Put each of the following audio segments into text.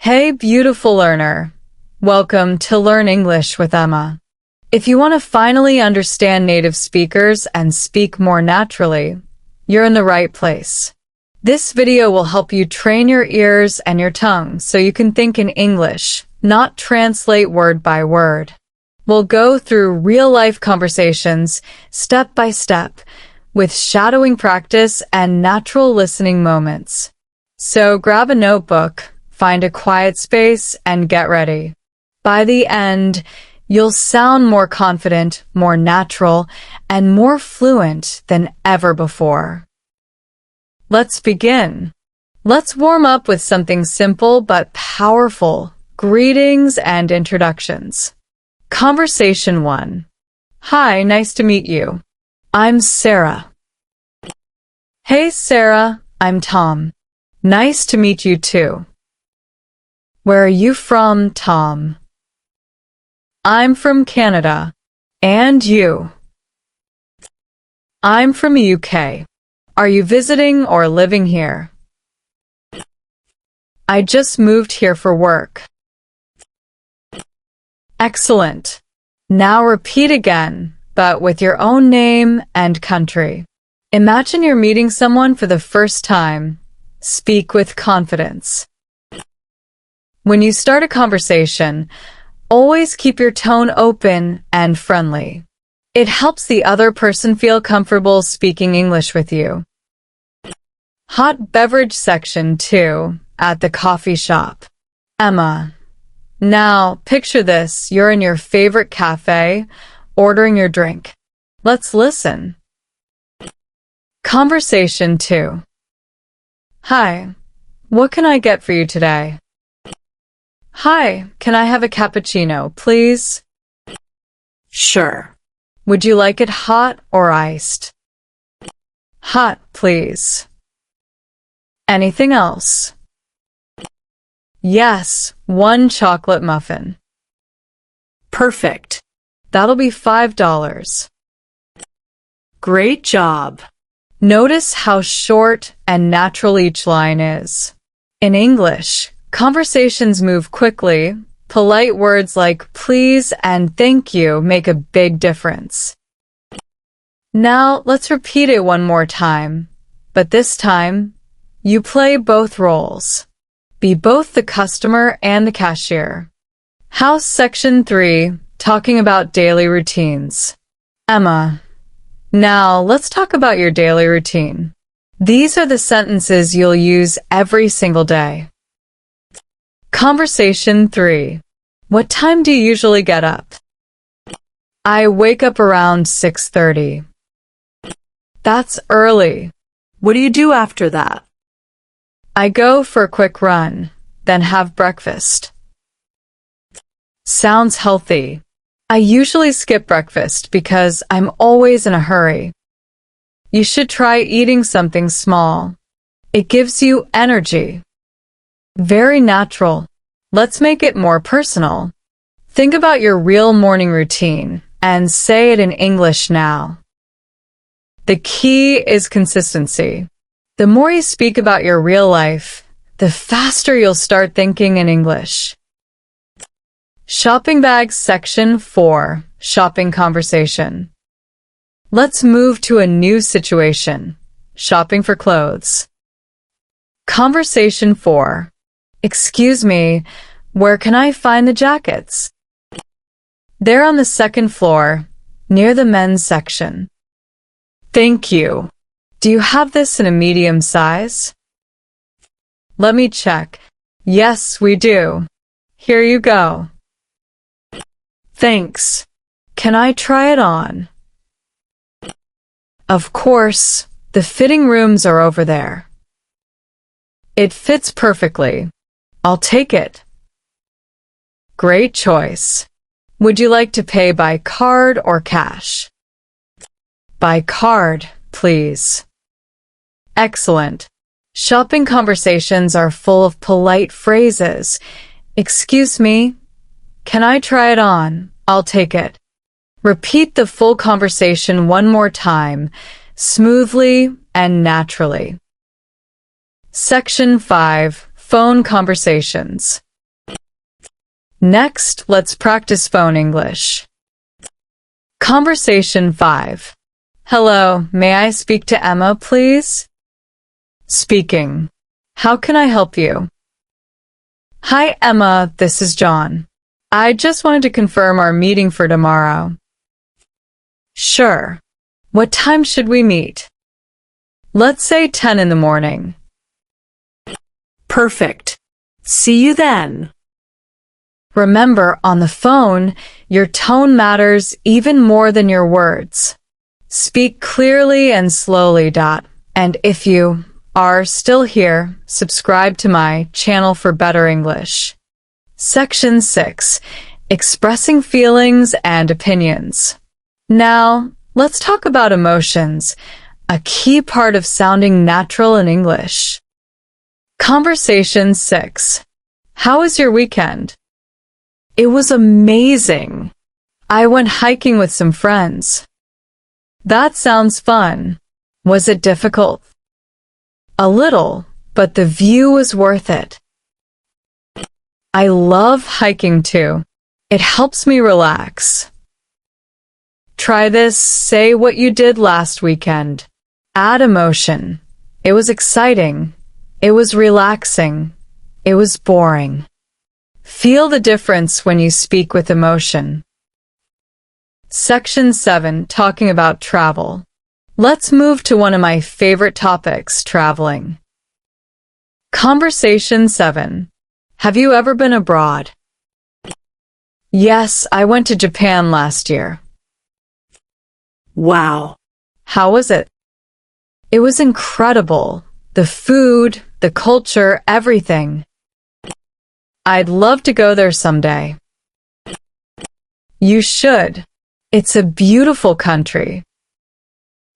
Hey, beautiful learner. Welcome to Learn English with Emma. If you want to finally understand native speakers and speak more naturally, you're in the right place. This video will help you train your ears and your tongue so you can think in English, not translate word by word. We'll go through real-life conversations, step by step, with shadowing practice and natural listening moments. So grab a notebook, find a quiet space, and get ready. By the end, you'll sound more confident, more natural, and more fluent than ever before. Let's begin. Let's warm up with something simple but powerful. Greetings and introductions. Conversation 1. Hi, nice to meet you. I'm Sarah. Hey, Sarah, I'm Tom. Nice to meet you too. Where are you from, Tom? I'm from Canada. And you? I'm from the UK. Are you visiting or living here? I just moved here for work. Excellent. Now repeat again, but with your own name and country. Imagine you're meeting someone for the first time. Speak with confidence. When you start a conversation, always keep your tone open and friendly. It helps the other person feel comfortable speaking English with you. Hot beverage section 2 at the coffee shop. Emma. Now, picture this. You're in your favorite cafe, ordering your drink. Let's listen. Conversation 2. Hi, what can I get for you today? Hi, can I have a cappuccino, please? Sure. Would you like it hot or iced? Hot, please. Anything else? Yes, 1 chocolate muffin. Perfect. That'll be $5. Great job. Notice how short and natural each line is. In English, conversations move quickly. Polite words like please and thank you make a big difference. Now, let's repeat it one more time. But this time, you play both roles. Be both the customer and the cashier. House section 3, talking about daily routines. Emma. Now, let's talk about your daily routine. These are the sentences you'll use every single day. Conversation 3. What time do you usually get up? I wake up around 6:30. That's early. What do you do after that? I go for a quick run, then have breakfast. Sounds healthy. I usually skip breakfast because I'm always in a hurry. You should try eating something small. It gives you energy. Very natural. Let's make it more personal. Think about your real morning routine and say it in English now. The key is consistency. The more you speak about your real life, the faster you'll start thinking in English. Shopping bags section 4, shopping conversation. Let's move to a new situation. Shopping for clothes. Conversation 4. Excuse me, where can I find the jackets? They're on the 2nd floor, near the men's section. Thank you. Do you have this in a medium size? Let me check. Yes, we do. Here you go. Thanks. Can I try it on? Of course, the fitting rooms are over there. It fits perfectly. I'll take it. Great choice. Would you like to pay by card or cash? By card, please. Excellent. Shopping conversations are full of polite phrases. Excuse me. Can I try it on? I'll take it. Repeat the full conversation one more time, smoothly and naturally. Section 5. Phone conversations. Next, let's practice phone English. Conversation 5. Hello, may I speak to Emma, please? Speaking. How can I help you? Hi, Emma, this is John. I just wanted to confirm our meeting for tomorrow. Sure. What time should we meet? Let's say 10 in the morning. Perfect. See you then. Remember, on the phone, your tone matters even more than your words. Speak clearly and slowly. And if you are still here, subscribe to my channel for better English. Section 6. Expressing feelings and opinions. Now, let's talk about emotions, a key part of sounding natural in English. Conversation 6. How was your weekend? It was amazing. I went hiking with some friends. That sounds fun. Was it difficult? A little, but the view was worth it. I love hiking too. It helps me relax. Try this. Say what you did last weekend. Add emotion. It was exciting. It was relaxing. It was boring. Feel the difference when you speak with emotion. Section 7. Talking about travel. Let's move to one of my favorite topics, traveling. Conversation 7. Have you ever been abroad? Yes, I went to Japan last year. Wow. How was it? It was incredible. The food, the culture, everything. I'd love to go there someday. You should. It's a beautiful country.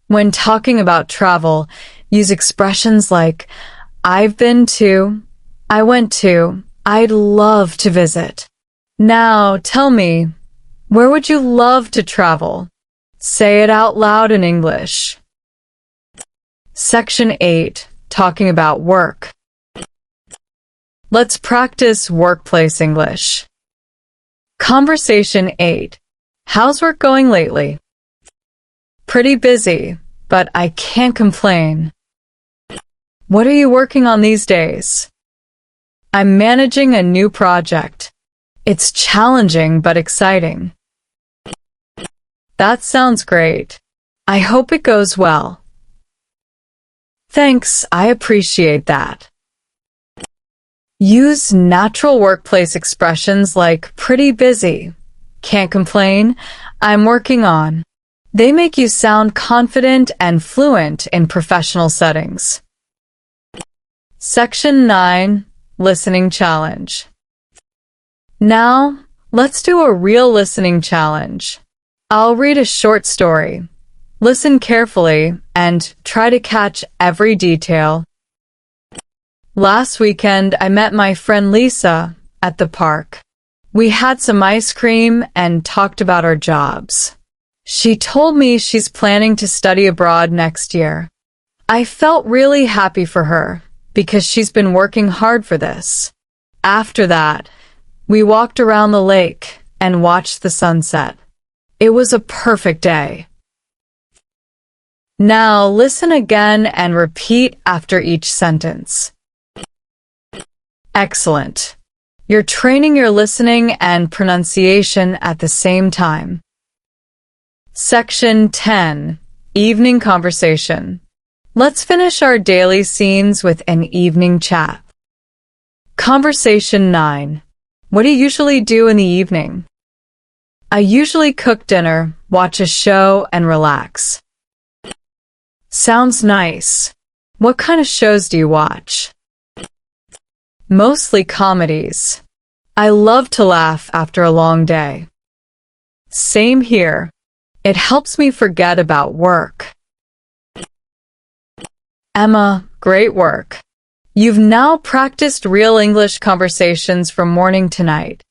When talking about travel, use expressions like, I've been to, I went to, I'd love to visit. Now, tell me, where would you love to travel? Say it out loud in English. Section 8. Talking about work. Let's practice workplace English. Conversation 8. How's work going lately? Pretty busy, but I can't complain. What are you working on these days? I'm managing a new project. It's challenging but exciting. That sounds great. I hope it goes well. Thanks, I appreciate that. Use natural workplace expressions like pretty busy, can't complain, I'm working on. They make you sound confident and fluent in professional settings. Section 9. Listening Challenge. Now, let's do a real listening challenge. I'll read a short story. Listen carefully and try to catch every detail. Last weekend, I met my friend Lisa at the park. We had some ice cream and talked about our jobs. She told me she's planning to study abroad next year. I felt really happy for her because she's been working hard for this. After that, we walked around the lake and watched the sunset. It was a perfect day. Now listen again and repeat after each sentence. Excellent. You're training your listening and pronunciation at the same time. Section 10. Evening Conversation. Let's finish our daily scenes with an evening chat. Conversation 9. What do you usually do in the evening? I usually cook dinner, watch a show, and relax. Sounds nice. What kind of shows do you watch? Mostly comedies. I love to laugh after a long day. Same here. It helps me forget about work. Emma, great work. You've now practiced real English conversations from morning to night.